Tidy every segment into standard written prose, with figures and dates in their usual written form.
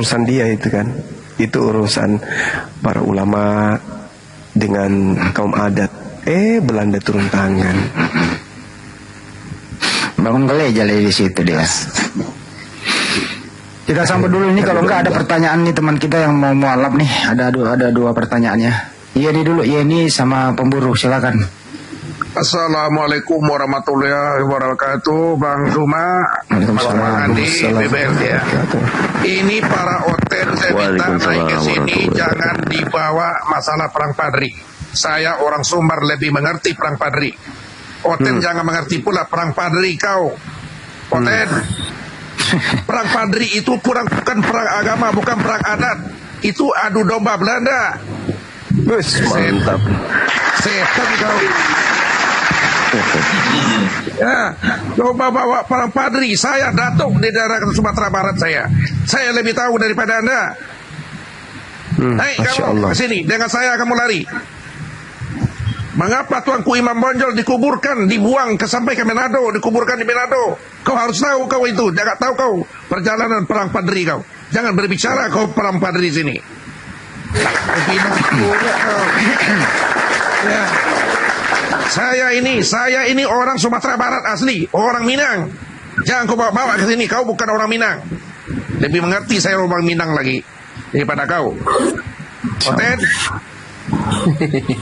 urusan dia itu kan. Itu urusan para ulama dengan kaum adat. Belanda turun tangan. Bangun gereja di situ dia. Kita sampai dulu ini, kalau enggak ada pertanyaan nih teman kita yang mau mualaf nih. Ada dua pertanyaannya. Iya nih dulu, ini sama pemburu, silakan. Assalamualaikum warahmatullahi wabarakatuh, Bang Zuma, Bang Andi, BBL ya. Ini para oten saya minta naik ke sini, jangan dibawa masalah perang Padri. Saya orang Sumbar lebih mengerti perang Padri. Oten jangan mengerti pula perang Padri kau. Oten, perang Padri itu bukan perang agama, bukan perang adat. Itu adu domba Belanda. Mantap. Setan kau. Ya, coba bawa perang Padri. Saya datuk di daerah Sumatera Barat saya lebih tahu daripada Anda. Naik kamu ke sini, dengan saya kamu lari. Mengapa Tuanku Imam Bonjol dikuburkan, dibuang sampai ke Manado, dikuburkan di Manado? Kau harus tahu kau itu, jangan tahu kau perjalanan perang Padri kau. Jangan berbicara kau perang Padri sini. Ya. Saya ini orang Sumatera Barat asli, orang Minang. Jangan kau bawa ke sini, kau bukan orang Minang. Lebih mengerti saya orang Minang lagi daripada kau. Oten.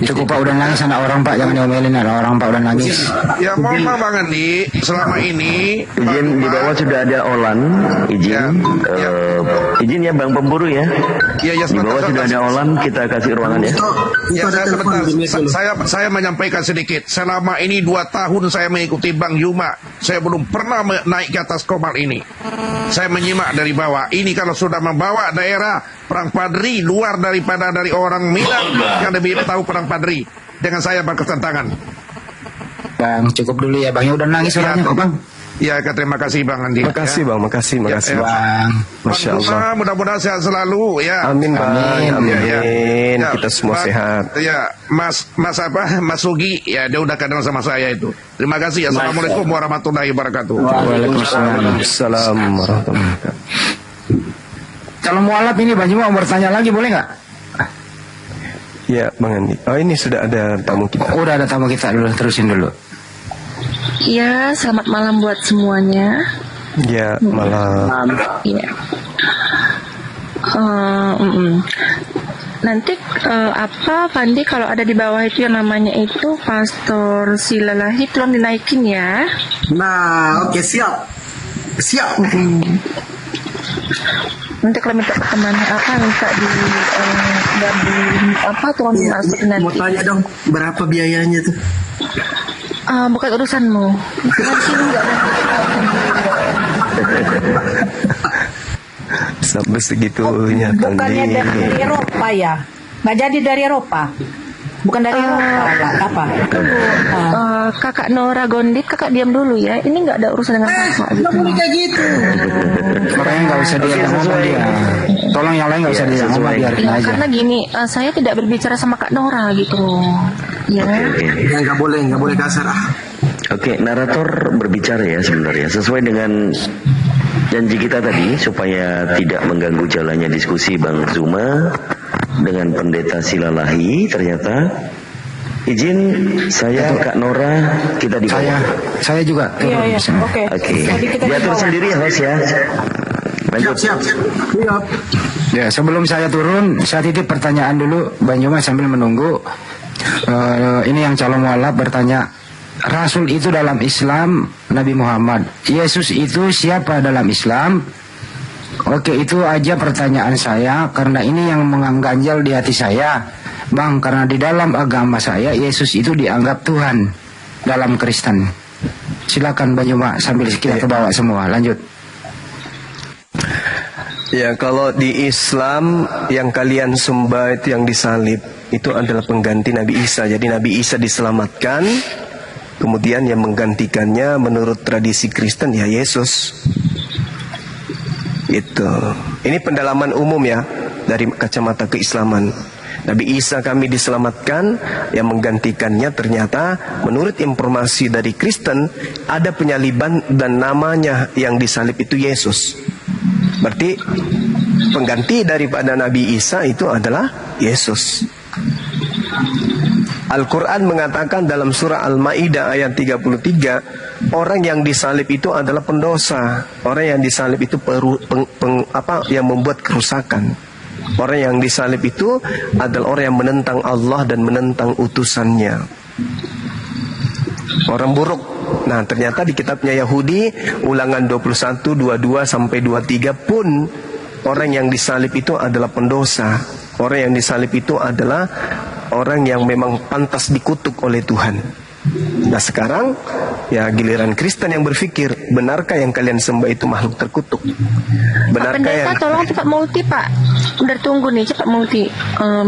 Cukup Pak, udah nangis anak orang Pak, jangan diomelin anak orang Pak, udah nangis. Ya mohon maaf Bang Andi, selama ini izin di bawah sudah ada Olan, izin izin ya Bang Pemburu ya. Ya, di bawah sudah ada Olan, kita kasih ruangan ya. Ya, saya menyampaikan sedikit. Selama ini 2 tahun saya mengikuti Bang Yuma, saya belum pernah naik ke atas komal ini. Saya menyimak dari bawah. Ini kalau sudah membawa daerah perang Padri luar daripada dari orang Minang yang lebih tahu perang Padri, dengan saya berketentangan. Bang, cukup dulu ya Bang, ya udah nangis orangnya kok Bang. Ya, terima kasih Bang Andi. Makasih Bang, makasih Bang. Masya Allah. Mudah-mudahan sehat selalu ya. Amin Bang, amin. Ya, kita semua sehat. Ya, Mas Sugi, ya dia udah kenal sama saya itu. Terima kasih. Assalamualaikum warahmatullahi wabarakatuh. Waalaikumsalam warahmatullahi wabarakatuh. Kalau mualaf ini Bang Juma mau bertanya lagi boleh nggak? Ya Bang Andi. Oh ini sudah ada tamu kita. Udah ada tamu kita dulu, terusin dulu. Ya, selamat malam buat semuanya. Ya, malam. Iya. Nanti apa Pandi kalau ada di bawah itu yang namanya itu Pastor Silalahi, tolong dinaikin ya. Nah, oke, siap. Nanti kalau minta pertemanan minta di tolong dimasukin nanti. Mau tanya dong, berapa biayanya tuh? Bukan urusanmu. Sampai segitunya. Bukannya dari Eropa ya? Nggak jadi dari Eropa? Bukan dari Eropa, apa? Kakak Nora Gondit, kakak diam dulu ya. Ini nggak ada urusan dengan kakak. Nggak boleh kayak gitu. Makanya nggak usah dia ngomong dia. Tolong yang lain nggak usah dia ngomong, biarin aja. Karena gini, saya tidak berbicara sama Kak Nora gitu. Ya. Ya nggak boleh kasar. Oke, narator berbicara ya sebenarnya sesuai dengan janji kita tadi supaya tidak mengganggu jalannya diskusi Bang Zuma dengan Pendeta Silalahi. Ternyata izin saya Kak Nora kita di bawah. Saya juga. Iya. Oke. Diatur sendiri ya host ya. Lanjut. Siap. Ya, sebelum saya turun, saya titip pertanyaan dulu Bang Juma sambil menunggu. Ini yang calon mualaf bertanya, Rasul itu dalam Islam Nabi Muhammad, Yesus itu siapa dalam Islam? Oke, itu aja pertanyaan saya, karena ini yang mengganjal di hati saya Bang, karena di dalam agama saya Yesus itu dianggap Tuhan dalam Kristen. Silakan Bang Juma sambil kita ke bawah semua, lanjut. Ya, kalau di Islam yang kalian sembah itu yang disalib, itu adalah pengganti Nabi Isa. Jadi Nabi Isa diselamatkan, kemudian yang menggantikannya menurut tradisi Kristen ya Yesus. Itu. Ini pendalaman umum ya dari kacamata keislaman. Nabi Isa kami diselamatkan, yang menggantikannya ternyata menurut informasi dari Kristen ada penyaliban dan namanya yang disalib itu Yesus. Berarti Pengganti daripada Nabi Isa itu adalah Yesus. Al-Quran mengatakan dalam surah Al-Ma'idah ayat 33, orang yang disalib itu adalah pendosa. Orang yang disalib itu yang membuat kerusakan. Orang yang disalib itu adalah orang yang menentang Allah dan menentang utusannya. Orang buruk. Nah, ternyata di kitabnya Yahudi Ulangan 21, 22 sampai 23 pun orang yang disalib itu adalah pendosa. Orang yang disalib itu adalah orang yang memang pantas dikutuk oleh Tuhan. Nah, sekarang ya giliran Kristen yang berpikir, benarkah yang kalian sembah itu makhluk terkutuk? Benarkah Pendeta, yang... tolong cepat multi, Pak. Udah tunggu nih, cepat multi.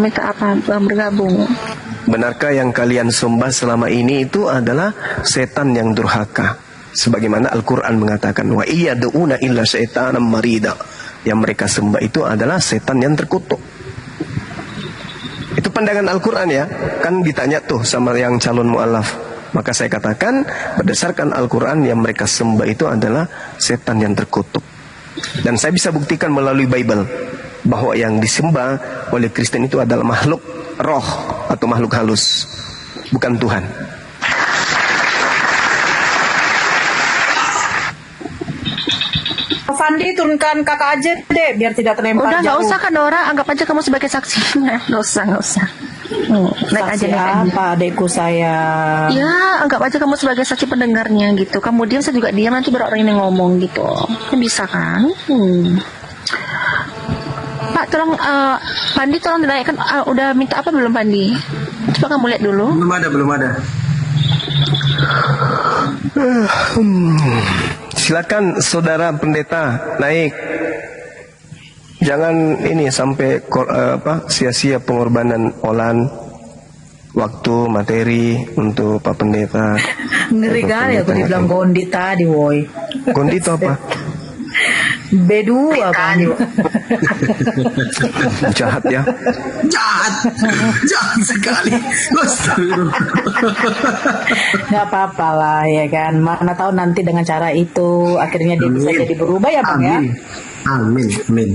Minta apa bergabung. Benarkah yang kalian sembah selama ini itu adalah setan yang durhaka? Sebagaimana Al-Quran mengatakan, wa iyyaduuna illa syaitanan marida. Yang mereka sembah itu adalah setan yang terkutuk. Itu pandangan Al-Quran ya. Kan ditanya tuh sama yang calon mu'alaf. Maka saya katakan berdasarkan Al-Quran yang mereka sembah itu adalah setan yang terkutuk. Dan saya bisa buktikan melalui Bible bahwa yang disembah oleh Kristen itu adalah makhluk roh atau makhluk halus, bukan Tuhan. Fandi, turunkan kakak aja deh biar tidak terlempar Udah, nggak jauh. usah kan Dora, anggap aja kamu sebagai saksinya. Nggak usah. Naik aja, Saksi naik aja. apa adekku saya? Ya, anggap aja kamu sebagai saksi pendengarnya gitu. Kamu diam, saya juga diam, nanti baru orang ini ngomong gitu. Kan bisa kan? Pak, tolong, Pandi tolong dinaikkan. Udah minta apa belum, Pandi? Coba kamu lihat dulu. Belum ada. Silakan saudara pendeta naik. Jangan ini sampai sia-sia pengorbanan olan, waktu, materi untuk Pak Pendeta. Ngeri kali aku dibilang gondi tadi, woi. Gondi itu apa? B2 apa? Jahat ya. Jahat sekali. Nggak apa-apa lah ya kan. Mana tahu nanti dengan cara itu akhirnya dia bisa jadi berubah ya bang ya. Amin.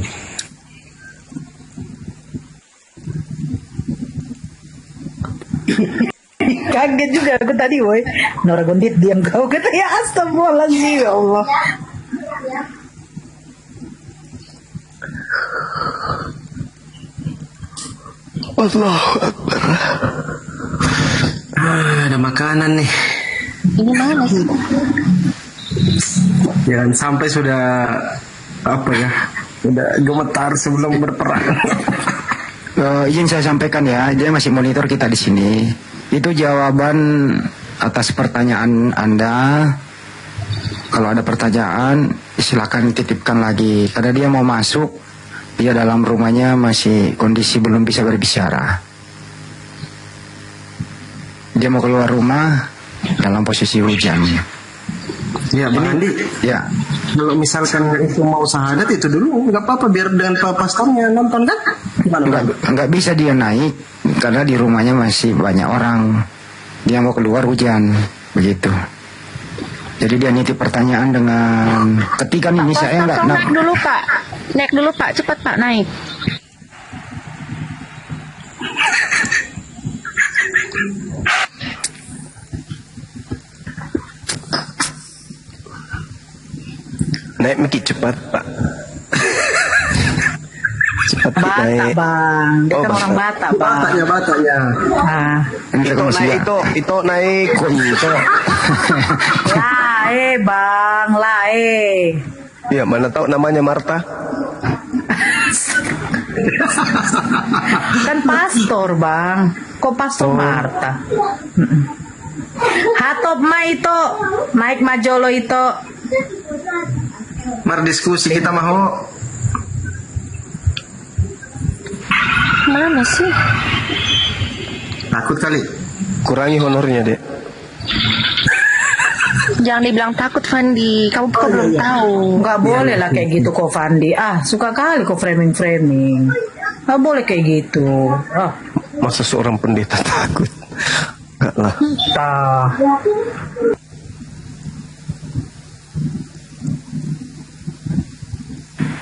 Kaget juga aku tadi, woi. Nora Gondit diam kau kata ya, astagfirullahaladzim ya Allah. Allahu Akbar. Ada makanan nih. Ini mana sih? Jangan sampai sudah udah gemetar sebelum berperang. Izin saya sampaikan ya, dia masih monitor kita di sini. Itu jawaban atas pertanyaan Anda. Kalau ada pertanyaan, silakan titipkan lagi. Karena dia mau masuk, dia dalam rumahnya masih kondisi belum bisa berbicara. Dia mau keluar rumah dalam posisi hujan. Ya Bang Andi. Ya. Kalau misalkan itu mau syahadat itu dulu nggak apa-apa biar dengan Pak Pastornya nonton kan? Nggak bisa dia naik karena di rumahnya masih banyak orang. Dia mau keluar hujan, begitu. Jadi dia nitip pertanyaan dengan ketikan ini Pak, saya nggak. naik dulu Pak, cepat Pak naik. Naik mikir cepat Pak. Cepat Batak naik. bang, dia Oh, kan orang Batak bang. Bataknya. Ah. Itu naik. Kok itu? Lae bang, lae. Ya mana tahu namanya Marta. Kan pastor bang, kok pastor Marta. Hatop ma itu, naik majolo itu. Mar diskusi kita mau. Mana sih? Takut kali. Kurangi honornya dek. Jangan dibilang takut Fandi, kamu belum tahu. Nggak boleh lah kayak gitu kok Fandi. Suka kali kok framing. Nggak boleh kayak gitu. Masa seorang pendeta takut? Enggak lah.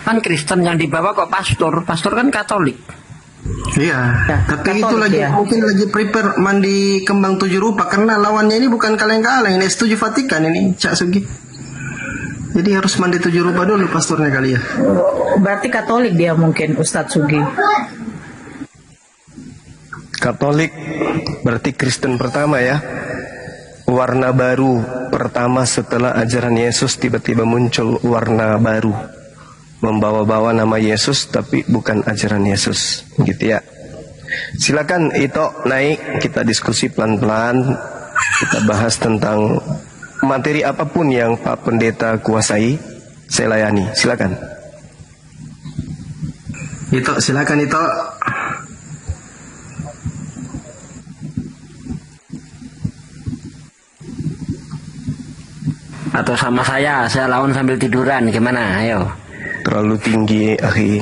Kan Kristen yang dibawa kok pastor kan Katolik. Iya, tapi itu lagi mungkin lagi prepare mandi kembang 7 rupa karena lawannya ini bukan kaleng-kaleng, ini setuju Vatikan ini Cak Sugi. Jadi harus mandi 7 rupa dulu pastornya kali ya. Berarti Katolik dia mungkin Ustadz Sugi. Katolik berarti Kristen pertama ya. Warna baru pertama setelah ajaran Yesus tiba-tiba muncul warna baru. Membawa-bawa nama Yesus tapi bukan ajaran Yesus, gitu ya. Silakan Ito naik, kita diskusi pelan-pelan. Kita bahas tentang materi apapun yang Pak Pendeta kuasai, saya layani. Silakan. Ito, silakan Ito. Atau sama saya lawan sambil tiduran, gimana? Ayo. Terlalu tinggi, akhi.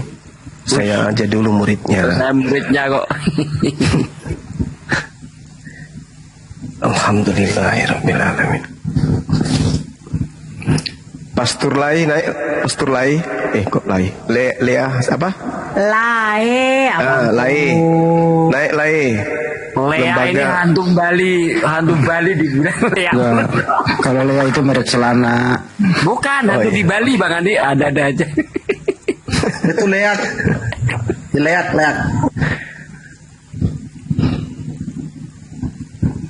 Saya aja dulu muridnya. Saya muridnya kok. Alhamdulillahirrabbilalamin. Pastor Lai naik. Pastor Lai. Kok Lai? Lea apa? Lae. Lai. Naik Lai. Lea ini hantu Bali di Lea. Kalau Lea itu merek celana. Bukan, hantu di Bali Bang Andi, ada aja. Itu leak.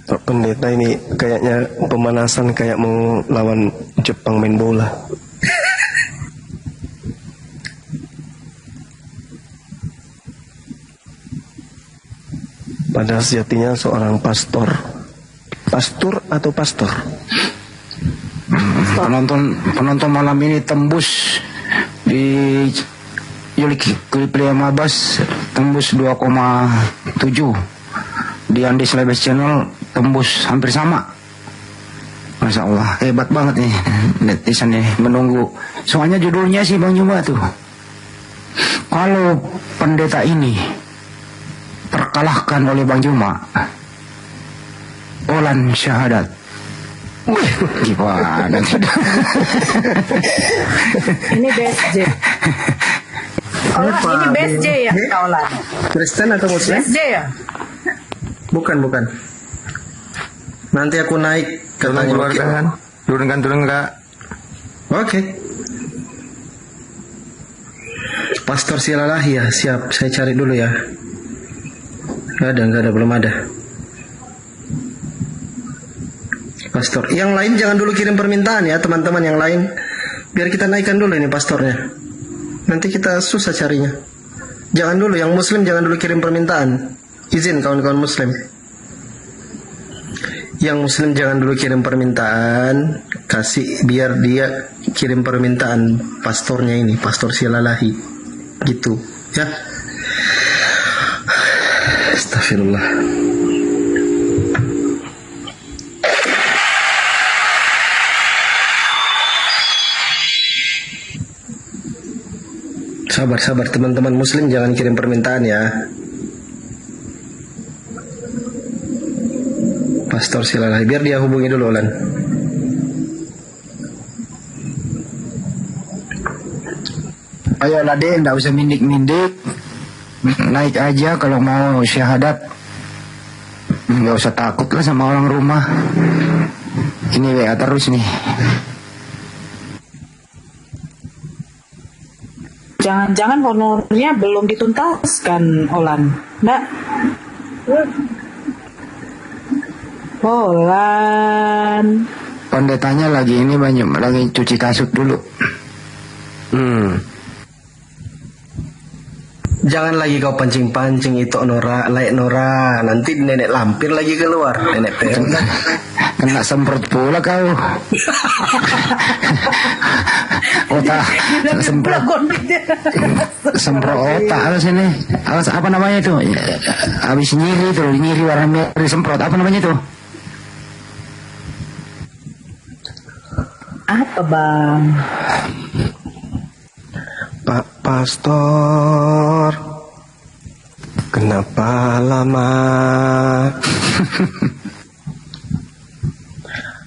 Pak Pendeta ini kayaknya pemanasan kayak mau lawan Jepang main bola. Pada sejatinya seorang pastor atau pastor? Penonton malam ini tembus di Yulik Kulipriya Mabas tembus 2,7. Di Andi Slebes Channel tembus hampir sama. Masya Allah, hebat banget nih netizen nih menunggu. Soalnya judulnya sih Bang Juma tuh, kalau pendeta ini terkalahkan oleh Bang Juma, Olan syahadat. Gimana? Ini BSJ. Ini BSJ ya, Olan. Kristen atau Muslim? BSJ ya? Bukan. Nanti aku naik ke Keluarkan. Turun Kak. Oke. Pastor Silalahi ya, siap. Saya cari dulu ya. Enggak ada, belum ada. Pastor. Yang lain jangan dulu kirim permintaan ya, teman-teman yang lain. Biar kita naikkan dulu ini pastornya. Nanti kita susah carinya. Jangan dulu, yang Muslim jangan dulu kirim permintaan. Izin kawan-kawan Muslim. Yang Muslim jangan dulu kirim permintaan. Kasih biar dia kirim permintaan pastornya ini, Pastor Silalahi. Gitu, ya. Astagfirullah. Sabar teman-teman Muslim jangan kirim permintaan ya. Pastor Silalahi, biar dia hubungi dulu Olan. Ayolah deh, nggak usah mindik-mindik. Naik aja kalau mau syahadat. Nggak usah takut lah sama orang rumah. Ini WA terus nih. Jangan-jangan honornya belum dituntaskan, Olan. Nggak? Olan. Pendetanya lagi ini banyak lagi cuci kasut dulu. Jangan lagi kau pancing-pancing itu Nora, nanti nenek lampir lagi keluar, nenek Teo. Kena semprot pula kau. Otak semprot otak harus ini. Harus apa namanya itu? Habis nyiri warna merah semprot, apa namanya itu? Apa Bang? Pak Pastor, kenapa lama?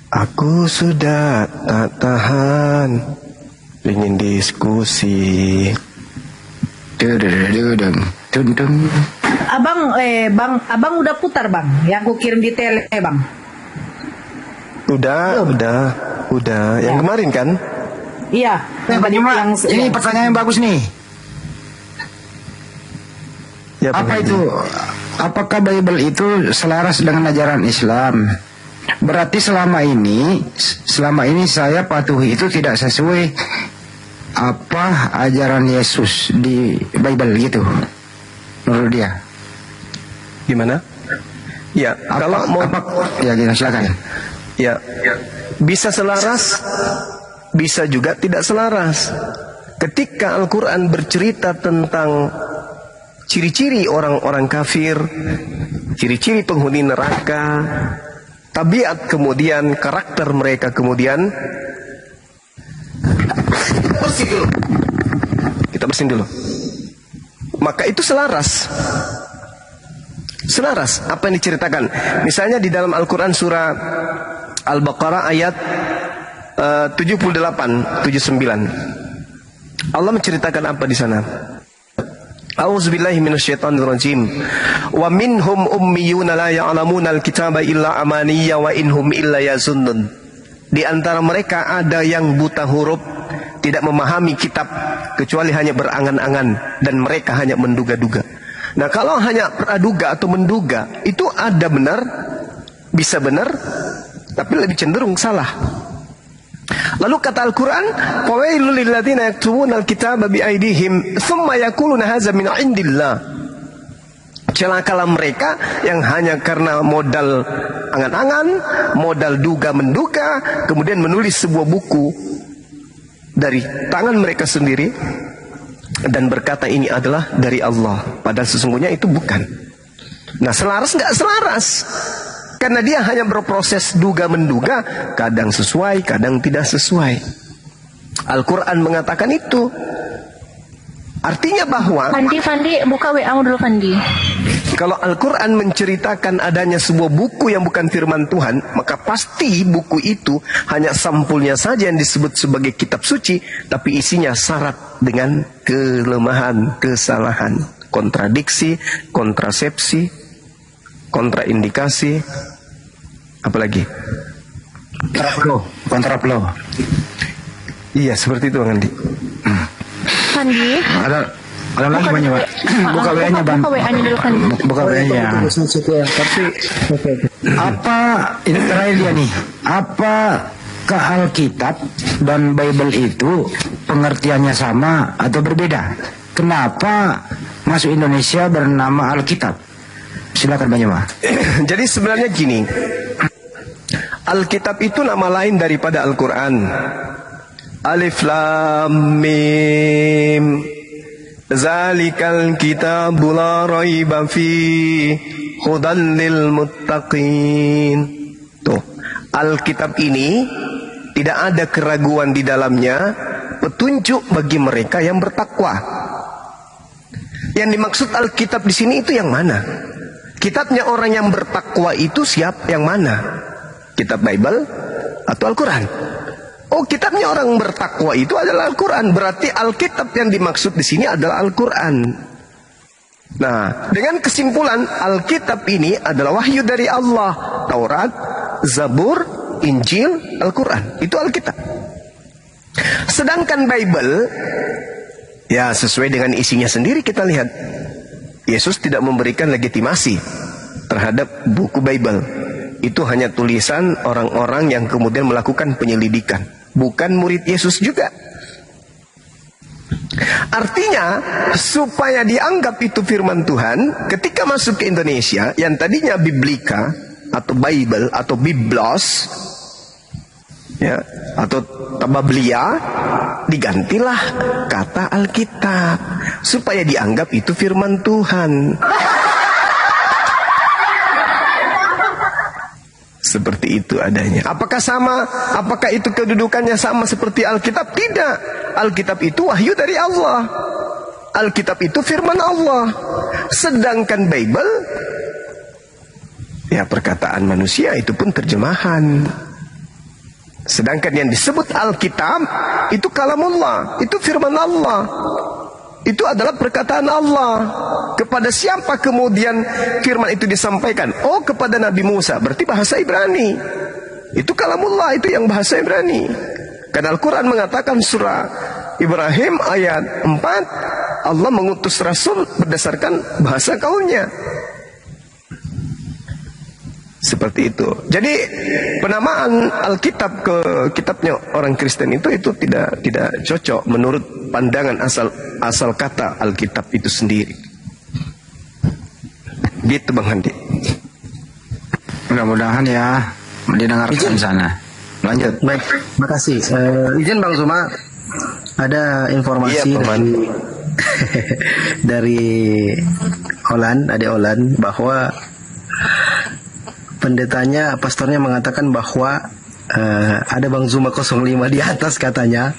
Aku sudah tak tahan, ingin diskusi. Abang udah putar bang, yang aku kirim di tele bang. Udah. Yang kemarin kan? Iya. Ini pertanyaan yang bagus nih. Ya, apa itu? Apakah Bible itu selaras dengan ajaran Islam? Berarti selama ini saya patuhi itu tidak sesuai apa ajaran Yesus di Bible gitu. Menurut dia. Gimana? Ya, kalau mau silakan. Ya, bisa selaras, bisa juga tidak selaras. Ketika Al-Quran bercerita tentang ciri-ciri orang-orang kafir, ciri-ciri penghuni neraka, tabiat kemudian karakter mereka kemudian, kita bersihin dulu. Maka itu selaras. Selaras apa yang diceritakan. Misalnya di dalam Al-Quran surah Al-Baqarah ayat 78, 79. Allah menceritakan apa di sana? A'udzubillahi minasyaitonirrajim. Wa minhum ummiyuna la ya'lamuna al-kitaba illa amaniyya wa inhum illa yazunnun. Di antara mereka ada yang buta huruf, tidak memahami kitab kecuali hanya berangan-angan, dan mereka hanya menduga-duga. Nah, kalau hanya praduga atau menduga, itu ada benar, bisa benar, tapi lebih cenderung salah. Lalu kata Al-Quran, "Fawailul lil ladzina yaktubuna al-kitaba bi aydihim tsumma yaquluna hadza min 'indillah." Celakalah mereka yang hanya karena modal angan-angan, modal duga-menduga, kemudian menulis sebuah buku dari tangan mereka sendiri dan berkata ini adalah dari Allah, padahal sesungguhnya itu bukan. Nah, selaras nggak selaras? Karena dia hanya berproses duga-menduga, kadang sesuai, kadang tidak sesuai. Al-Quran mengatakan itu. Artinya bahwa Fandi, buka WA-mu dulu Fandi. Kalau Al-Quran menceritakan adanya sebuah buku yang bukan firman Tuhan, maka pasti buku itu hanya sampulnya saja yang disebut sebagai kitab suci, tapi isinya syarat dengan kelemahan, kesalahan, kontradiksi, kontrasepsi, kontraindikasi, apalagi? Kontraplo. Iya, seperti itu Bang Andi. Fandi. Ada lagi banyak, Pak. Buka WA-nya, Bang. Buka WA-nya dulu Fandi. Buka WA-nya. Apa ini terakhir dia nih? Apakah Alkitab dan Bible itu pengertiannya sama atau berbeda? Kenapa masuk Indonesia bernama Alkitab? Silakan Bang Jemaah. Jadi sebenarnya gini, Alkitab itu nama lain daripada Al-Quran. Alif Lam Mim, Zalikal kitabu la raiba fi hudan lil muttaqin. Tuh, Alkitab ini tidak ada keraguan di dalamnya, petunjuk bagi mereka yang bertakwa. Yang dimaksud Alkitab di sini itu yang mana? Kitabnya orang yang bertakwa itu siapa, yang mana? Kitab Bible atau Al-Quran? Oh, kitabnya orang bertakwa itu adalah Al-Quran. Berarti Alkitab yang dimaksud di sini adalah Al-Quran. Nah, dengan kesimpulan Alkitab ini adalah wahyu dari Allah. Taurat, Zabur, Injil, Al-Quran. Itu Alkitab. Sedangkan Bible, ya sesuai dengan isinya sendiri kita lihat. Yesus tidak memberikan legitimasi terhadap buku Bible. Itu hanya tulisan orang-orang yang kemudian melakukan penyelidikan. Bukan murid Yesus juga. Artinya, supaya dianggap itu firman Tuhan, ketika masuk ke Indonesia, yang tadinya Biblika, atau Bible, atau Biblos, ya, atau Tabablia, digantilah kata Alkitab, supaya dianggap itu firman Tuhan. Seperti itu adanya. Apakah sama? Apakah itu kedudukannya sama seperti Alkitab? Tidak. Alkitab itu wahyu dari Allah. Alkitab itu firman Allah. Sedangkan Bible, ya perkataan manusia, itu pun terjemahan. Sedangkan yang disebut Alkitab itu kalamullah, itu firman Allah. Itu adalah perkataan Allah. Kepada siapa kemudian firman itu disampaikan? Oh, kepada Nabi Musa. Berarti bahasa Ibrani. Itu kalamullah, itu yang bahasa Ibrani. Karena Al-Quran mengatakan surah Ibrahim ayat 4, Allah mengutus Rasul berdasarkan bahasa kaumnya. Seperti itu. Jadi penamaan Alkitab ke kitabnya orang Kristen itu tidak cocok menurut pandangan asal kata Alkitab itu sendiri. Gitu Bang Handi. Mudah-mudahan ya didengarkan sana. Lanjut. Baik, makasih. Izin Bang Zuma, ada informasi dari Olan, Ade Olan, bahwa pendetanya, pastornya mengatakan bahwa ada Bang Zuma 05 di atas katanya.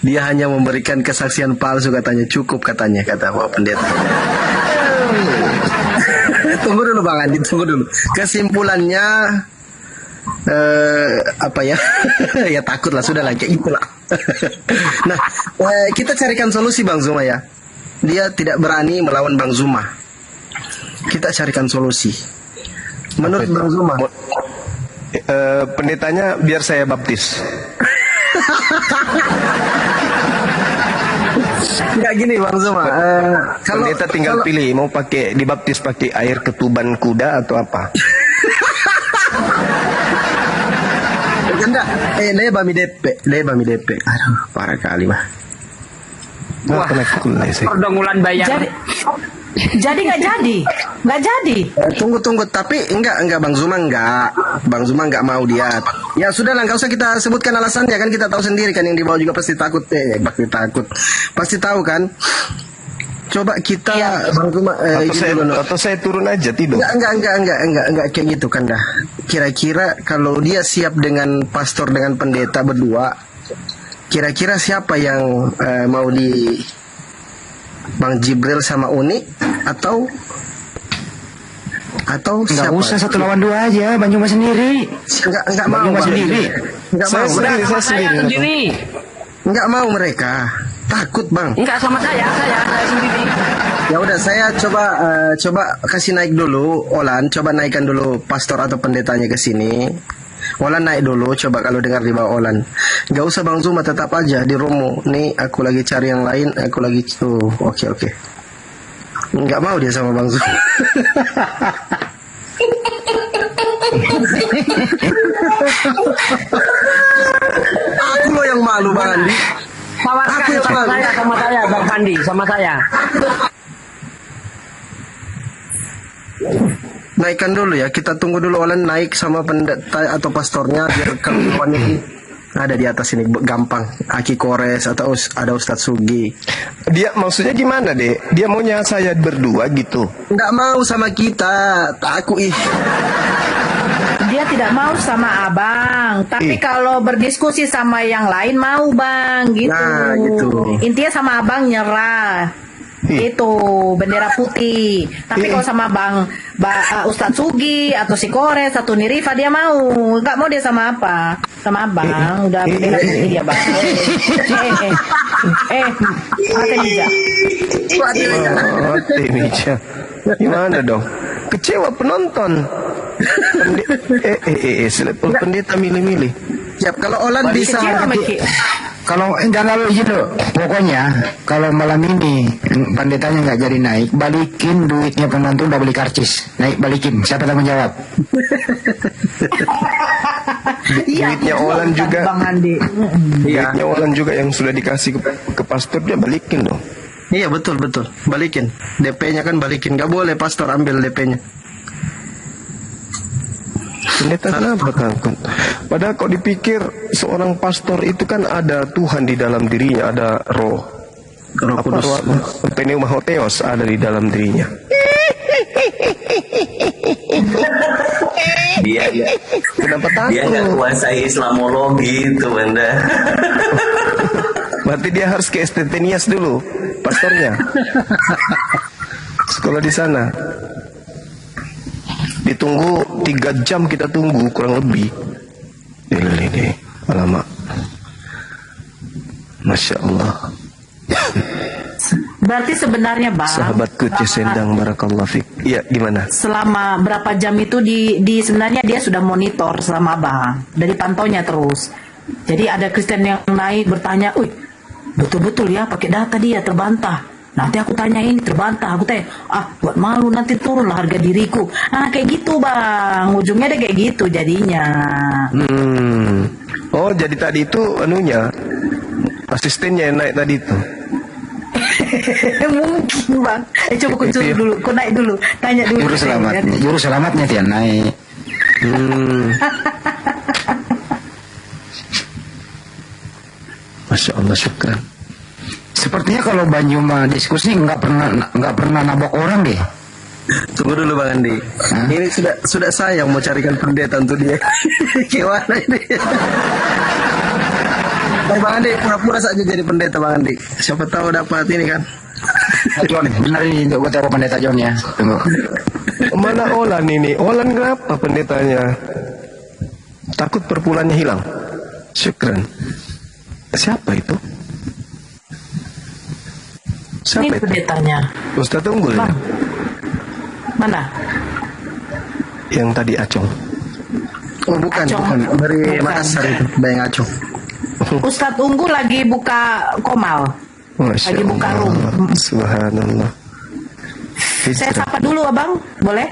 Dia hanya memberikan kesaksian palsu katanya, cukup katanya, kata Pak Pendeta. Tunggu dulu Bang Andi, tunggu dulu. Kesimpulannya apa ya? Ya takut lah, sudah lah kayak itulah. Nah, kita carikan solusi Bang Zuma ya. Dia tidak berani melawan Bang Zuma. Kita carikan solusi. Menurut Bang Zuma, pendetanya biar saya baptis. Enggak gini Bang Zuma. Pendeta tinggal pilih mau dibaptis pakai air ketuban kuda atau apa. Enggak, leba mi DP. Aduh, parah kali mah. Wah, perdengulan bayar. Jadi nggak jadi. Tunggu. Tapi enggak Bang Zuma enggak mau dia. Ya sudah lah, nggak usah kita sebutkan alasannya, kan kita tahu sendiri kan, yang di bawah juga pasti takut. Pasti tahu kan. Coba kita Bang Zuma atau saya turun aja tidur. Enggak kayak gitu kan dah. Kira-kira kalau dia siap dengan pastor dengan pendeta berdua, kira-kira siapa yang mau di Bang Jibril sama Uni atau Nggak siapa? usah 1 lawan 2 aja, Bang Zuma sendiri. Enggak mau Bang Zuma sendiri. Saya sendiri. Enggak mau mereka. Takut Bang. Enggak sama saya sendiri. Ya udah, saya coba kasih naik dulu Olan, coba naikkan dulu pastor atau pendetanya ke sini. Olan naik dulu, coba kalau dengar di bawah Olan. Gak usah Bang Zuma, tetap aja di Romo. Nih aku lagi cari yang lain, oke. Nggak mau dia sama Bang Zuma. Aku loh yang malu Bang Andi. Tawarkan sama saya Bang Pandi, sama saya. Naikkan dulu ya, kita tunggu dulu Olan naik sama pendeta atau pastornya, biar kawannya ini ada di atas ini gampang. Aki Kores atau ada Ustadz Sugi. Dia maksudnya gimana deh? Dia maunya saya berdua gitu? Nggak mau sama kita, takut ih. Dia tidak mau sama abang, tapi kalau berdiskusi sama yang lain mau Bang, gitu. Nah, gitu. Intinya sama abang nyerah. Itu bendera putih. Tapi kalau sama Ustadz Sugi atau si Kores atau Nirifa dia mau. Nggak mau dia sama apa? Sama abang. Udah bendera putih dia Bang. Mija. Gimana dong? Kecewa penonton. Pendeta milih-milih. Siap, kalau Olan bisa. Kalau jangan lalu izin loh. Pokoknya kalau malam ini pendetanya nggak jadi naik, balikin duitnya penonton, udah beli karcis. Naik balikin. Siapa tanggung jawab? Duitnya Olan juga. Bang Andi. Duitnya Olan juga yang sudah dikasih ke pastor, dia balikin dong. Iya betul. Balikin. DP-nya kan balikin. Nggak boleh pastor ambil DP-nya. Pendeta kenapa takut? Padahal kalau dipikir seorang pastor itu kan ada Tuhan di dalam dirinya, ada roh Kudus. Pneuma Hotheos ada di dalam dirinya. Kenapa takut? Dia nggak kuasai Islamologi itu Benda. Berarti dia harus ke Esthetinias dulu, pastornya. Sekolah di sana. Ditunggu 3 jam, kita tunggu kurang lebih. Ini Alamak. Masya Allah. Berarti sebenarnya Bang, Sahabatku Cisendang, barakallahu fik. Iya, gimana? selama berapa jam itu di sebenarnya dia sudah monitor sama Bang, dari pantaunya terus. Jadi ada Kristen yang naik bertanya, "Uy, betul-betul ya pakai data dia terbantah. Nanti aku tanya ini terbantah, aku tanya, buat malu nanti turunlah harga diriku." Nah kayak gitu Bang, ujungnya dia kayak gitu jadinya. Oh, jadi tadi itu anunya asistennya yang naik tadi itu. Mungkin Bang. Coba kau Itu ya. dulu, kau naik dulu, tanya dulu. Juru selamatnya dia naik. Masya Allah, syukran. Sepertinya kalau Banyuma diskusi nggak pernah nabok orang deh. Tunggu dulu Bang Andi. Ini sudah saya yang mau carikan pendeta untuk dia. Gimana ini? Baik Bang Andi, pura-pura saja jadi pendeta Bang Andi. Siapa tahu dapat ini kan. John, benar ini untuk buat pendeta John ya. Tunggu. Mana Olan ini? Olan kenapa pendetanya? Takut perpulangnya hilang. Syukran. Siapa itu? Ini Siapa itu? pendetanya. Ustaz Unggul ya? Bang. Mana? Yang tadi Acong. Oh bukan, Acong. bukan. Dari Bukan. Makassar itu, Bayang Acong. Ustadz Unggul lagi buka komal. Masya Lagi buka Allah. room. Subhanallah. Saya Hijrah. sapa dulu Abang, boleh?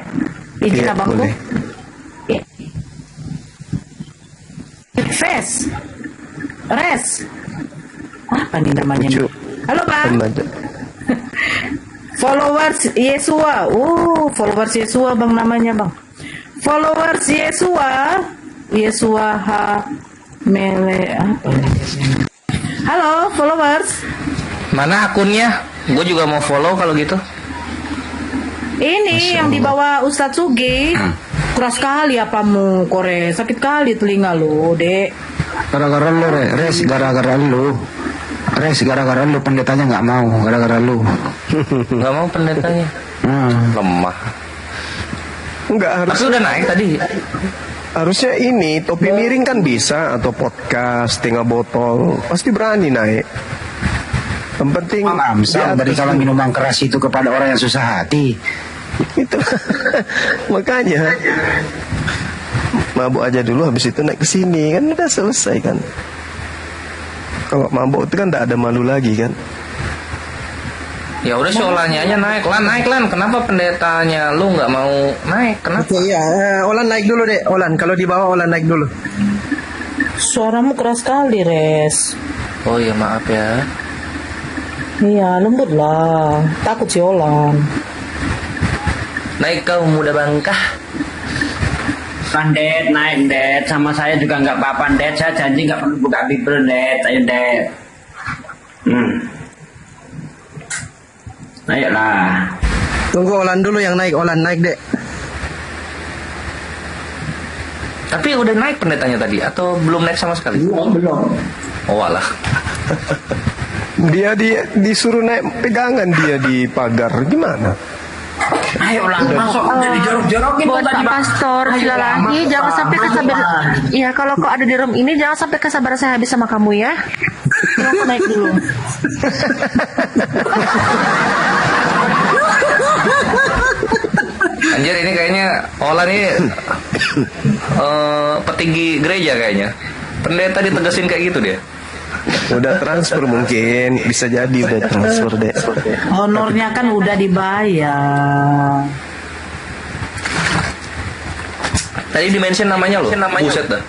Izin Iya, Abangku. boleh. Res. Apa nih namanya? Lucu. Halo Bang. Remaja. Followers Yesua. Followers Yesua Bang namanya Bang. Followers Yesua. Yesua Mele apa ya? Halo followers. Mana akunnya? Gue juga mau follow kalau gitu. Ini yang dibawa Ustadz Sugi. Keras sekali apamu Kore. Sakit kali telinga lu, Dek. Gara-gara lu, Res, gara-gara lu. Res, gara-gara lu pendetanya nggak mau, gara-gara lu. Nggak mau pendetanya. Lemah. Enggak harus. Tapi udah naik tadi. Harusnya ini topi miring kan bisa, atau podcast setengah botol pasti berani naik. Yang penting Amsal berikanlah minuman keras itu kepada orang yang susah hati. itu. Makanya mabuk aja dulu, habis itu naik ke sini kan udah selesai kan. Kalau mabuk itu kan tidak ada malu lagi kan. Ya udah Olanya aja naik lan. Kenapa pendetanya lu nggak mau naik? Kenapa? Oke, iya, Olan naik dulu deh. Olan, kalau di bawah Olan naik dulu. Suaramu keras sekali, Res. Oh iya maaf ya. Iya, lembut lah. Takut si Olan. Naik kau muda bangkah. Kan Det, naik Det. Sama saya juga nggak apa-apa Det. Saya janji nggak perlu buka Bible Det. Ayo Det. Ayolah. Tunggu Olan dulu yang naik. Olan naik deh. Tapi udah naik pendetanya tadi atau belum naik sama sekali? Belum. Oh alah. Dia disuruh naik pegangan dia di pagar gimana? Ayolah, masuk jadi jorok-jorok itu Buat tadi Pak Pastor Silalahi, jangan sampai kesabar. Iya, kalau kau ada di room ini jangan sampai kesabaran saya habis sama kamu ya. Aku naik dulu. Anjir ini kayaknya Olan ini petinggi gereja kayaknya. Pendeta ditegasin kayak gitu dia. Udah transfer mungkin, bisa jadi udah transfer deh. Honornya kan udah dibayar. Tadi dimention namanya loh.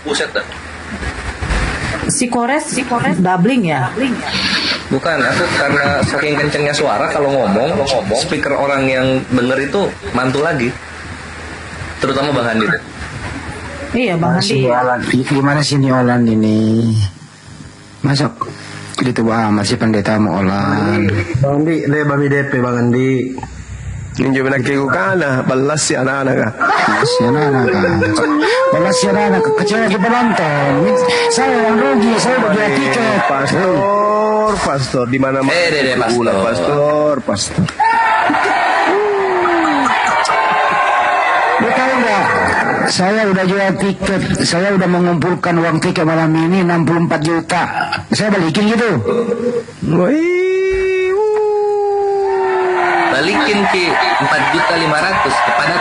Buset dah. Si Kores doubling ya. Bukan, aku karena saking kencengnya suara kalau ngomong, speaker orang yang denger itu mantul lagi. Terutama Bang Handi. Iya Bang Handi. Gimana sih ini Olan ini? Masuk gitu amat si pendeta mau Olan. Bang Andi, le babi DP Bang Andi. Ninjo menakiku kana, balas si anak-anak ka. Balas si anak kecewa di penonton. Saya yang rugi, saya udah beli tiket. Pastor, di mana Deh, Pastor. Lu tahu nggak? saya udah jual tiket, saya udah mengumpulkan uang tiket malam ini 64 juta. Saya balikin gitu. Balikin Ki 4.500.000 kepada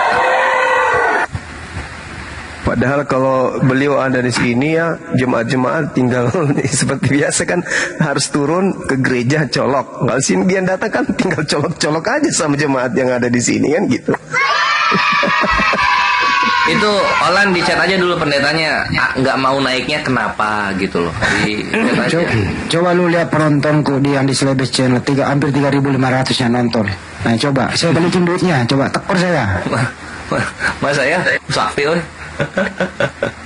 Padahal kalau beliau ada di sini ya, jemaat-jemaat tinggal seperti biasa kan harus turun ke gereja colok. Kalau sini dia datang kan tinggal colok-colok aja sama jemaat yang ada di sini kan gitu. Itu Olan di chat aja dulu pendetanya, nggak mau naiknya kenapa gitu loh. Coba lu lihat penontonku di yang di Celebes Channel, hampir 3.500 yang nonton. Nah coba, saya balikin duitnya, coba tekor saya. Mas saya sakti oi.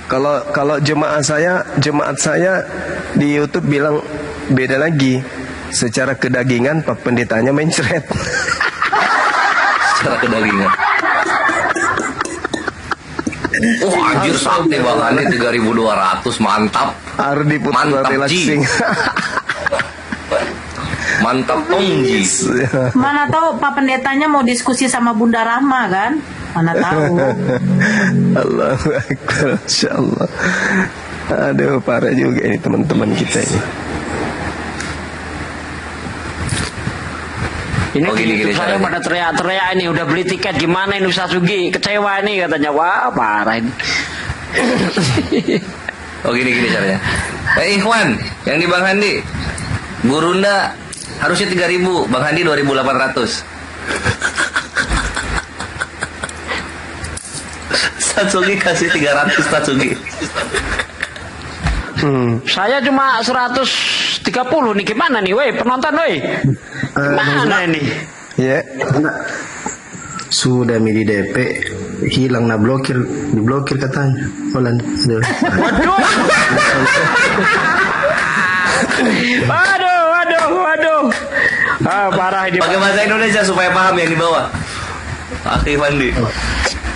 Kalau jemaat saya di YouTube bilang beda lagi. Secara kedagingan Pak pendetanya mencret. Secara kedagingan. Anjir sakti banget 3.200 mantap. Harus diputar relaxing. Mantap Tongji. Mana tahu Pak Pendetanya mau diskusi sama Bunda Rahma kan? Mana tahu. Allahu Akbar, insyaallah. Aduh, parah juga ini teman-teman kita ini. Ini gini, saya pada teriak-teriak ini udah beli tiket gimana ini Ustaz Sugi, kecewa ini katanya. Wah parah ini. Gini caranya. Ikhwan yang di Bang Handi, Gurunda harusnya 3.000, Bang Handi 2.800. Tatsugi kasih 300 Tatsugi. Saya cuma 130 nih, gimana nih weh penonton weh? Gimana ini? Ya. Sudah di DP hilang diblokir katanya. Olan. Waduh. Parah ini. Pakai bahasa Indonesia supaya paham yang di bawah. Akhi Fandi.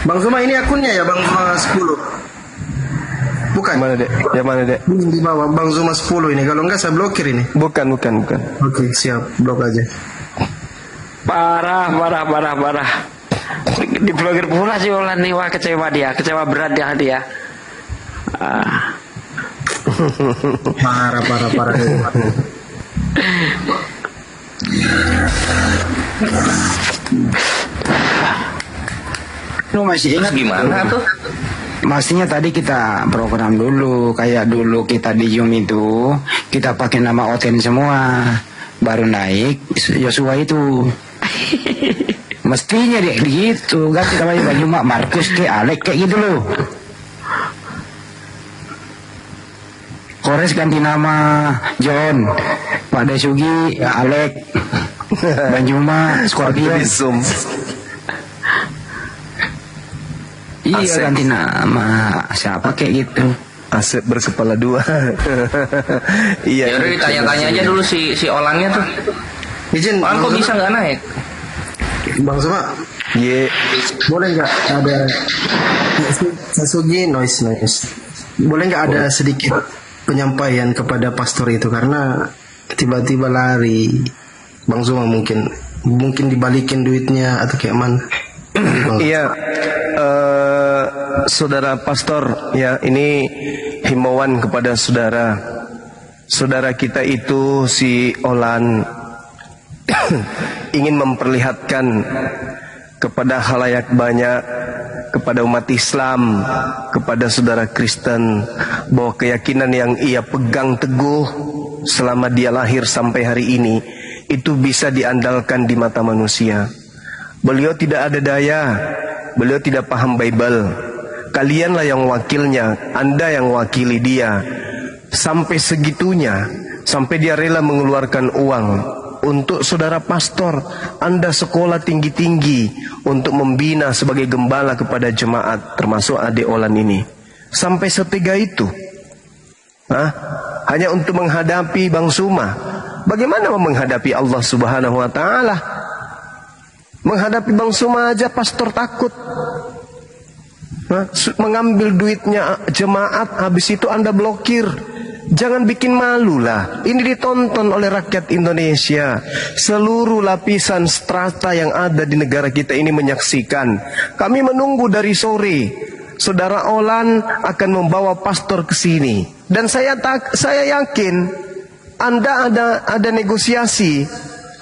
Bang Zuma ini akunnya ya Bang Zuma 10. Bukan. Mana dek? Yang mana dek? Di bawah Bang Zuma 10 ini. Kalau enggak saya blokir ini. Bukan. Oke, siap. Blok aja. Parah. Diblokir pula sih Olan nih. Wah kecewa berat dia. Parah. Lu masih ingat gimana tuh? Maksudnya tadi kita program dulu, kayak dulu kita di Zoom itu kita pakai nama Oten semua, baru naik Yosua itu. Mestinya dia gitu, ganti namanya Bang Juma, Markus ke Alek kayak gitu loh. Kores ganti nama John, Pak Desugi Alek, Bang Juma Scorpion. Iya ganti nama siapa kayak gitu. Asep berkepala dua. Iya. Ya udah ditanya-tanya aja dulu si Olannya tuh. Izin. Kok bisa nggak naik? Bang Zuma. Boleh nggak ada Sasugi noise. Boleh nggak ada sedikit penyampaian kepada pastor itu karena tiba-tiba lari. Bang Zuma mungkin dibalikin duitnya atau kayak mana? Iya. Saudara pastor, ya ini himbauan kepada saudara kita itu si Olan ingin memperlihatkan kepada khalayak banyak, kepada umat Islam, kepada saudara Kristen bahwa keyakinan yang ia pegang teguh selama dia lahir sampai hari ini itu bisa diandalkan di mata manusia. Beliau tidak ada daya, beliau tidak paham Bible. Kalianlah yang wakilnya, Anda yang wakili dia. Sampai segitunya, sampai dia rela mengeluarkan uang untuk saudara pastor. Anda sekolah tinggi-tinggi untuk membina sebagai gembala kepada jemaat, termasuk adik Olan ini. Sampai setega itu. Hanya untuk menghadapi Bang Suma. Bagaimana menghadapi Allah Subhanahu wa Ta'ala? Menghadapi Bang Suma aja pastor takut. Mengambil duitnya jemaat, habis itu Anda blokir. Jangan bikin malu lah. Ini ditonton oleh rakyat Indonesia. Seluruh lapisan strata yang ada di negara kita ini menyaksikan. Kami menunggu dari sore Saudara Olan akan membawa pastor ke sini. Dan saya yakin Anda ada negosiasi.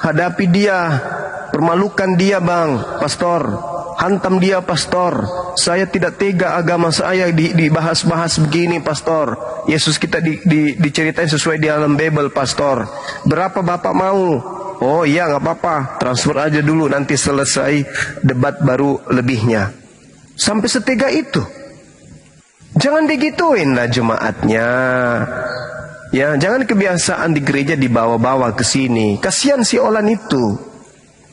Hadapi dia, permalukan dia bang, pastor. Hantam dia pastor. Saya tidak tega agama saya dibahas-bahas begini pastor. Yesus kita diceritain sesuai di dalam Bible pastor. Berapa bapak mau? Oh iya gak apa-apa, transfer aja dulu, nanti selesai debat baru lebihnya. Sampai setega itu. Jangan digituin lah jemaatnya. Ya, jangan kebiasaan di gereja dibawa-bawa ke sini. Kasihan si Olan itu.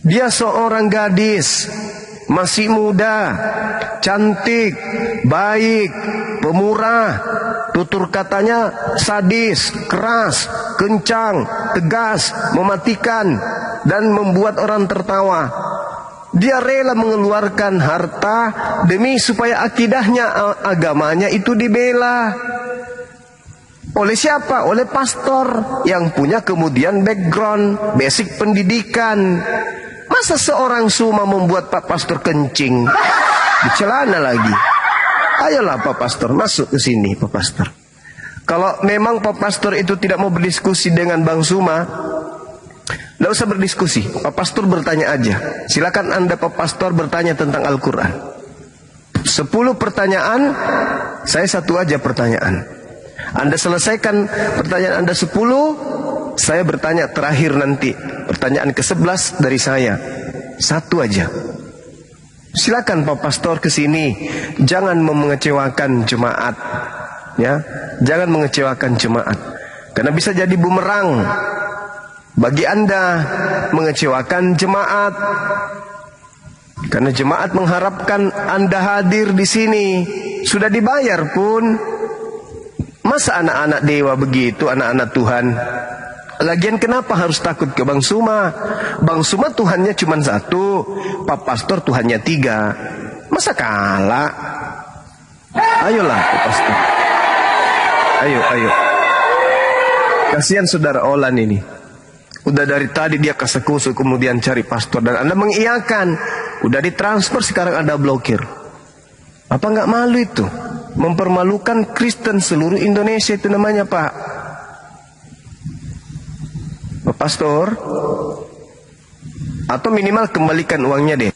Dia seorang gadis, masih muda, cantik, baik, pemurah, tutur katanya sadis, keras, kencang, tegas, mematikan, dan membuat orang tertawa. Dia rela mengeluarkan harta demi supaya akidahnya, agamanya itu dibela. Oleh siapa? Oleh pastor yang punya kemudian background, basic pendidikan. Masa seorang Suma membuat Pak Pastor kencing di celana lagi? Ayolah Pak Pastor, masuk ke sini Pak Pastor. Kalau memang Pak Pastor itu tidak mau berdiskusi dengan Bang Suma, tidak usah berdiskusi. Pak Pastor bertanya aja. Silakan Anda Pak Pastor bertanya tentang Al-Quran. 10 pertanyaan, saya satu aja pertanyaan. Anda selesaikan pertanyaan Anda 10, saya bertanya terakhir nanti. Pertanyaan ke-11 dari saya. Satu aja. Silakan Pak Pastor ke sini. Jangan mengecewakan jemaat. Ya, jangan mengecewakan jemaat. Karena bisa jadi bumerang bagi Anda mengecewakan jemaat. Karena jemaat mengharapkan Anda hadir di sini. Sudah dibayar pun. Masa anak-anak dewa begitu, anak-anak Tuhan? Lagian kenapa harus takut ke Bang Suma? Bang Suma Tuhannya cuma 1, Pak Pastor Tuhannya 3. Masa kalah? Ayolah Pak Pastor. Ayo. Kasihan saudara Olan ini. Udah dari tadi dia kasekusu kemudian cari pastor. Dan Anda mengiyakan. Udah ditransfer sekarang Anda blokir. Apa nggak malu itu? Mempermalukan Kristen seluruh Indonesia itu namanya Pak. Pak Pastor. Atau minimal kembalikan uangnya deh.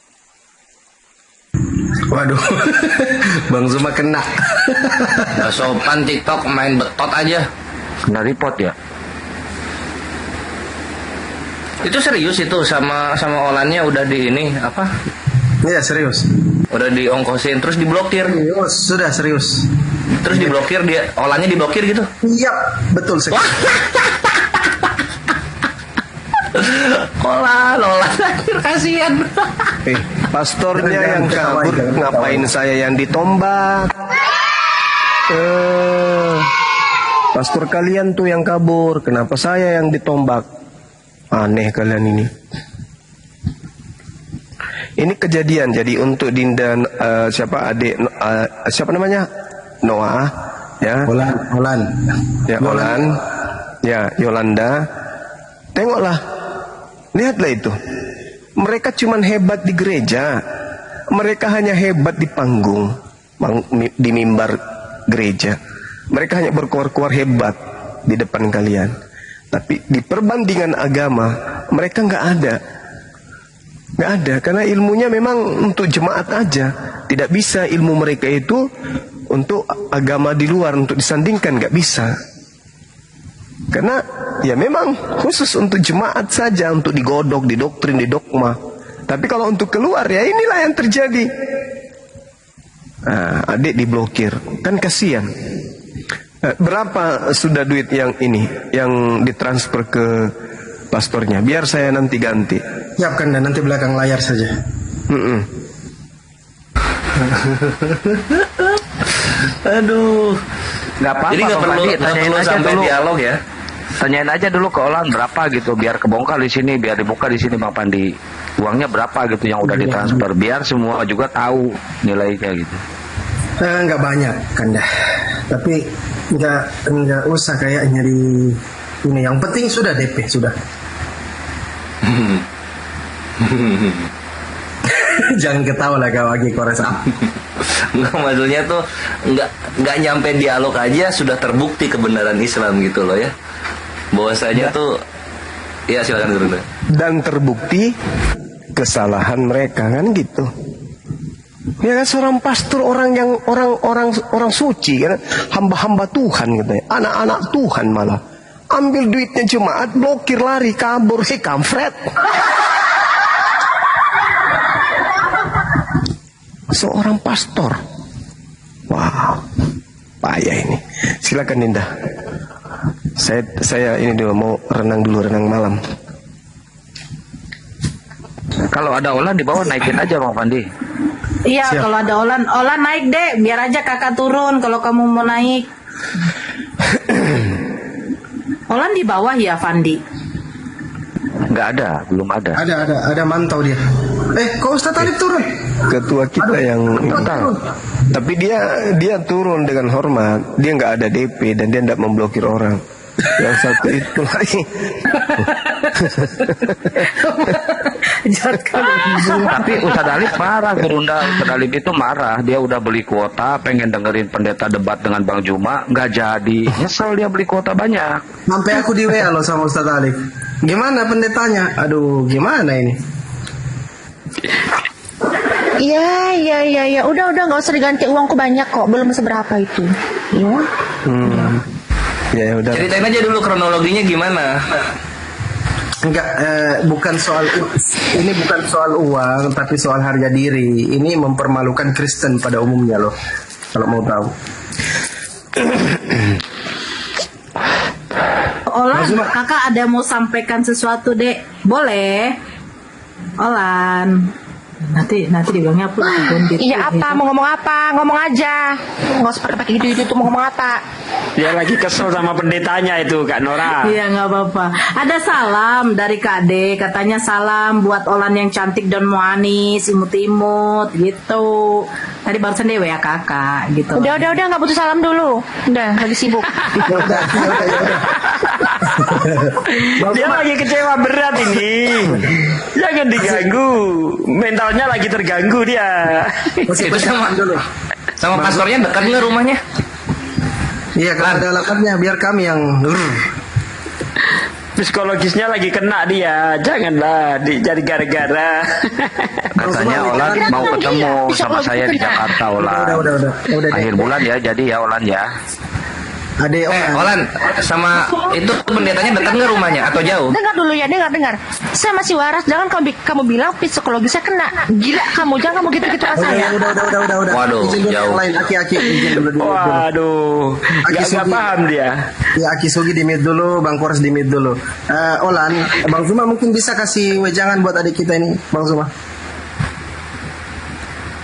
Waduh. Bang Zuma kena. Gak sopan TikTok main betot aja. Kena report ya. Itu serius itu sama Olannya udah di ini apa? Iya serius. Udah diongkosin terus diblokir. Sudah serius. Terus diblokir dia, Olannya diblokir gitu. Iya, betul sekali. Olan kasihan. Pastornya yang kabur, ngapain saya yang ditombak? Pastor kalian tuh yang kabur, kenapa saya yang ditombak? Aneh kalian ini. Ini kejadian, jadi untuk Dinda siapa adik siapa namanya? Noah, ya. Olan. Ya, Olan. Ya, Yolanda. Tengoklah. Lihatlah itu. Mereka cuman hebat di gereja. Mereka hanya hebat di panggung, di mimbar gereja. Mereka hanya berkuar-kuar hebat di depan kalian. Tapi di perbandingan agama, mereka nggak ada. Nggak ada, karena ilmunya memang untuk jemaat aja. Tidak bisa ilmu mereka itu untuk agama di luar, untuk disandingkan, nggak bisa. Karena ya memang khusus untuk jemaat saja, untuk digodok, didoktrin, didogma. Tapi kalau untuk keluar, ya inilah yang terjadi. Nah, adik diblokir, kan kasihan. Berapa sudah duit yang ini, yang ditransfer ke pastornya? Biar saya nanti ganti. Siapkan dan nanti belakang layar saja. Aduh. Nggak apa-apa. Jadi nggak perlu sampai dulu. dialog ya. Tanyain aja dulu ke Olan berapa gitu, biar kebongkar di sini, biar dibuka di sini Bang Pandi. Uangnya berapa gitu yang udah ditransfer, biar semua juga tahu nilainya gitu. Nggak banyak kan dah. Tapi nggak usah kayaknya di ini. Yang penting sudah DP sudah. Jangan ketawa lah kau lagi Kores. Nggak, maksudnya tuh nggak nyampe dialog aja sudah terbukti kebenaran Islam gitu loh ya. Bahwasanya tuh ya silakan Guru. Dan terbukti kesalahan mereka kan gitu. Ya kan seorang pastor orang suci kan, hamba-hamba Tuhan gitu ya. Anak-anak Tuhan malah ambil duitnya jemaat, blokir, lari, kabur, kampret. Seorang pastor. Wow, payah ini. Silakan Ninda. Saya ini dulu mau renang malam. Kalau ada Olan di bawah naikin aja Bang Fandi. Iya, kalau ada Olan naik deh, biar aja kakak turun kalau kamu mau naik. Olan di bawah ya, Fandi? Nggak ada, belum ada. Ada mantau dia. Kok Ustaz Alif turun? Ketua kita tapi dia turun dengan hormat. Dia nggak ada DP dan dia tidak memblokir orang. Yang satu itu lagi. Tapi Ustadz Alif marah, Gerunda. Ustadz Alif itu marah. Dia udah beli kuota, pengen dengerin pendeta debat dengan Bang Juma, nggak jadi. Nyesel dia beli kuota banyak. Sampai aku di WA loh sama Ustadz Alif. Gimana pendetanya? Aduh, gimana ini? Iya. Udah nggak usah diganti, uangku banyak kok, belum seberapa itu. Ya. Ya udah. Ceritain aja dulu kronologinya gimana. Enggak, bukan soal ini bukan soal uang, tapi soal harga diri. Ini mempermalukan Kristen pada umumnya loh. Kalau mau tahu. Olan, kakak ada mau sampaikan sesuatu, Dek? Boleh? Olan. Nanti dibilangnya apa? Iya apa? Mau ngomong apa? Ngomong aja. Nggak usah pakai gitu tuh mau ngomong apa? Dia lagi kesel sama pendetanya itu Kak Nora. Iya nggak apa-apa. Ada salam dari Kak D. Katanya salam buat Olan yang cantik dan manis, imut-imut gitu. Tadi barusan dia WA kakak gitu. Udah nggak butuh salam dulu. Udah lagi sibuk. Dia lagi kecewa berat ini. Jangan diganggu. Mentalnya lagi terganggu dia. Itu sama pastornya dekat nggak rumahnya? Iya, kalau ada laptopnya biar kami yang psikologisnya lagi kena dia. Janganlah jadi gara-gara. Katanya Olan mau ketemu sama saya di Jakarta, Olan. Udah. Akhir bulan ya, jadi ya Olan ya. Olan sama itu pendetanya dekat nggak rumahnya atau jauh? Dengar dulu ya, dengar. Saya masih waras, jangan kamu bilang psikologisnya kena. Gila kamu, jangan kamu gitu-gitu rasanya. Udah. Waduh, jauh. Lain Aki izin dulu. Waduh, nggak paham dia. Ya, Aki Sugi di mute dulu, Bang Kores di mute dulu. Olan, Bang Zuma mungkin bisa kasih wejangan buat adik kita ini, Bang Zuma.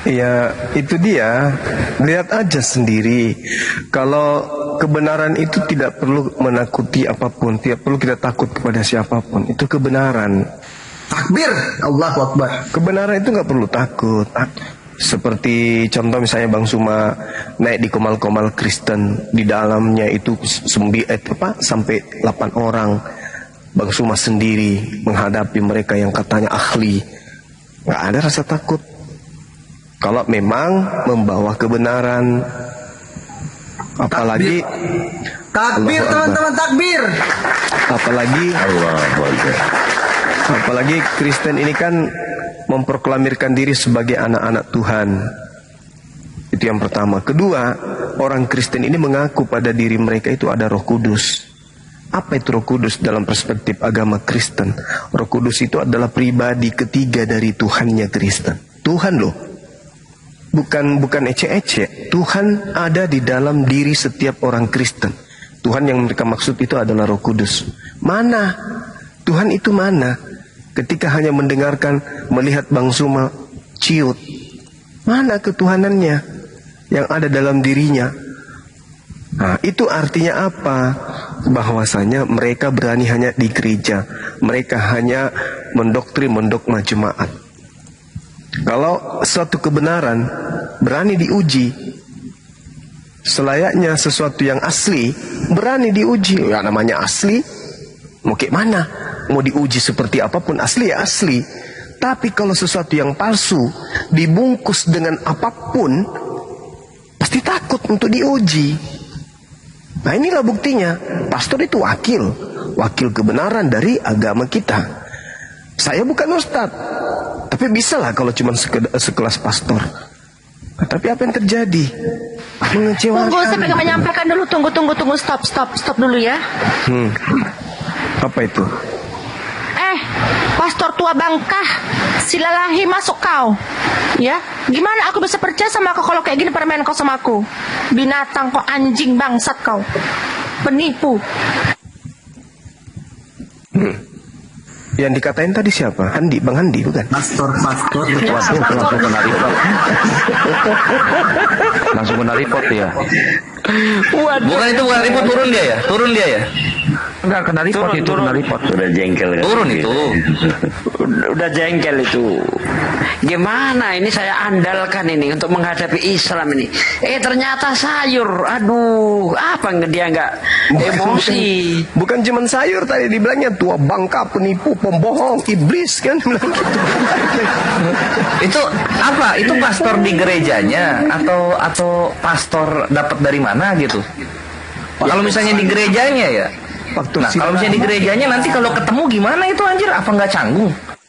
Ya itu dia. Lihat aja sendiri. Kalau kebenaran itu tidak perlu menakuti apapun, tidak perlu kita takut kepada siapapun. Itu kebenaran. Takbir, Allahu Akbar. Kebenaran itu nggak perlu takut. Seperti contoh misalnya Bang Suma naik di komal-komal Kristen, di dalamnya itu sampai 8 orang. Bang Suma sendiri menghadapi mereka yang katanya ahli. Nggak ada rasa takut. Kalau memang membawa kebenaran, apalagi takbir teman-teman, takbir. Apalagi Kristen ini kan memproklamirkan diri sebagai anak-anak Tuhan. Itu yang pertama. Kedua, orang Kristen ini mengaku pada diri mereka itu ada Roh Kudus. Apa itu Roh Kudus dalam perspektif agama Kristen? Roh Kudus itu adalah pribadi ketiga dari Tuhannya Kristen. Tuhan loh. Bukan ece-ece. Tuhan ada di dalam diri setiap orang Kristen. Tuhan yang mereka maksud itu adalah Roh Kudus. Mana? Tuhan itu mana? Ketika hanya mendengarkan, melihat Bang Suma ciut. Mana ketuhanannya yang ada dalam dirinya? Nah, itu artinya apa? Bahwasanya mereka berani hanya di gereja. Mereka hanya mendokma jemaat. Kalau suatu kebenaran berani diuji, selayaknya sesuatu yang asli berani diuji. Ya namanya asli, mau kayak mana? Mau diuji seperti apapun, asli ya asli. Tetapi kalau sesuatu yang palsu dibungkus dengan apapun, pasti takut untuk diuji. Nah inilah buktinya. Pastor itu wakil kebenaran dari agama kita. Saya bukan ustadz, tapi bisalah kalau cuma sekelas pastor. Nah, tapi apa yang terjadi? Mengecewakan. Tunggu, saya pengen menyampaikan dulu. Tunggu, stop dulu ya. Apa itu? Pastor tua bangkah, silalahi masuk kau. Ya, gimana aku bisa percaya sama kau kalau kayak gini permain kau sama aku? Binatang kau, anjing bangsat kau, penipu. Yang dikatain tadi siapa? Bang Handi bukan? Pastor. Langsung kena report ya. Bukan report, turun dia ya. Enggak kena report itu, kena report. Sudah jengkel kan? Turun itu. Udah jengkel itu. Gimana ini saya andalkan ini untuk menghadapi Islam ini. Ternyata sayur. Aduh, apa dia nggak emosi? Bukan cuma sayur tadi dibilangnya tua bangka, penipu, pembohong, iblis kan bilang gitu. Itu apa? Itu pastor di gerejanya atau pastor dapat dari mana gitu? Kalau misalnya di gerejanya ya. Nah, kalau misalnya di gerejanya nanti kalau ketemu gimana itu anjir? Apa nggak canggung?